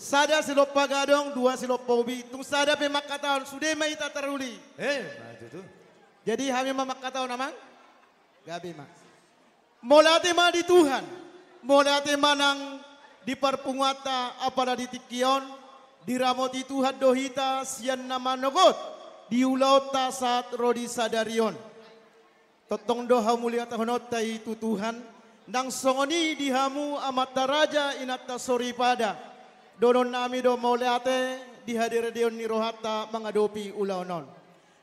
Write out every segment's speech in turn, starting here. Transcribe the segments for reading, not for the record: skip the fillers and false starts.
Sada silop pagadong, dua silop pobi. Tung sada pe makataon, sudah mai ita teruli. Maju tuh. Jadi kami makataon namang? Gabi mak. Molate ma di Tuhan. Molate manang di perpungata apalah di tikion. Di ramoti Tuhan dohita sian nama nogot. Di ulauta saat rodi sadarion. Totong doha mulia tahunot itu Tuhan. Nang songoni dihamu amata raja inata sori pada. Donon nami do mauleate dihadir dion ni rohata mengadopi ulaonon.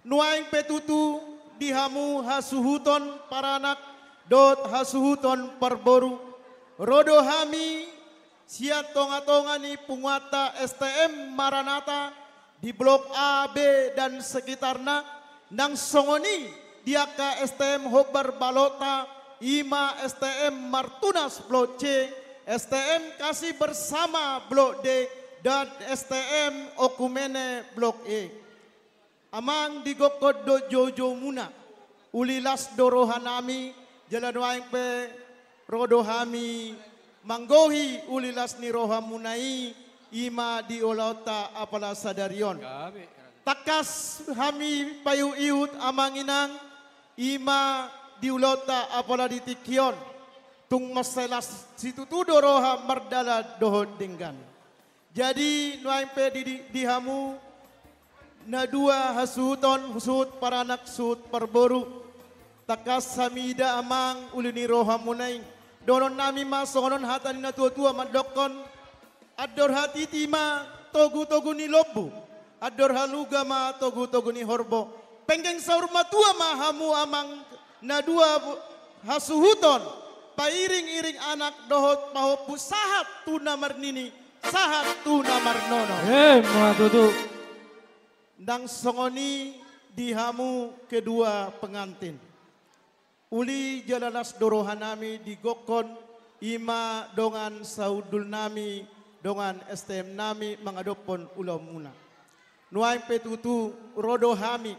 Nuaing petutu dihamu hasuhuton paranak dot hasuhuton perboru. Rodo hami siat tonga-tonga ni punguata STM Maranata di blok A, B dan sekitarnya. Nang songoni diaka STM Hobar Balota, Ima STM Martunas blok C, STM Kasih Bersama blok D, dan STM Okumene blok E. Amang digokod do jojo muna, ulilas dorohanami, jalan waing pe rodohami, manggohi ulilas ni rohamunai, ima di olauta apala sadarion. Takas hami payu iut amanginang, ima di ulauta apala di tikion. Tung masalas situ tu doroha mardala dohod dinggan. Jadi nuaing pe dihamu na dua hasuton husut paranak sut perboru. Takas hamida amang ulini rohamunai. Donon nami masonon hatan na tua-tua mandokon. Ador hati tima togu-togu ni lobu. Ador haluga ma togu-togu ni horbo. Penggeng saur matua mahamu amang na dua hasuhuton. Pairing-iring anak dohot pahopu sahat tu namar nini. Sahat tu namar nono. Matutu. Nang songoni dihamu kedua pengantin. Uli jalanas dorohan nami digokon ima dongan saudul nami dongan STM nami mengadopon ulam muna. Nuaing petutu rodo hami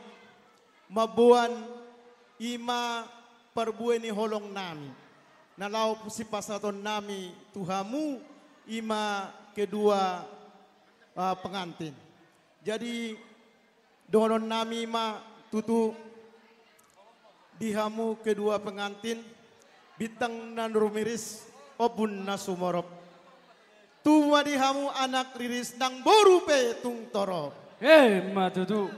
mabuan ima perbueni holong nami. Nalau si pasaton nami tuhamu ima kedua pengantin. Jadi donon nami ma tutu dihamu kedua pengantin bitang nan rumiris obun nasumorop. Tuwa dihamu anak riris nang boru pe tung toro. Matutu.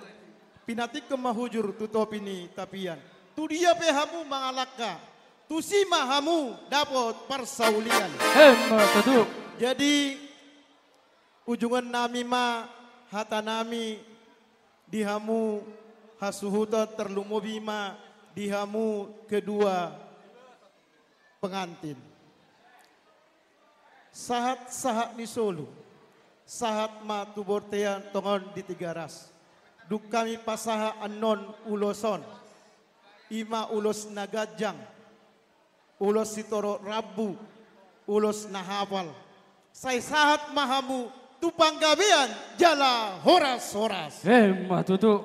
Pinatik kemahujur tutopini tapian. Tu dia pe hamu mangalaka. Tu si mahamu dapat persaulian. Matutu. Jadi ujungan nami ma hata nami dihamu hasuhuta terlumobima dihamu kedua pengantin. Sahat-sahat ni solu. Sahat ma tubortean tongon di tigaras. Duk kami pasaha anon uloson. Ima ulos nagajang. Ulos sitoro rabu. Ulos nahawal. Say sahat mahamu tupang gabian jala horas-horas. Matutu.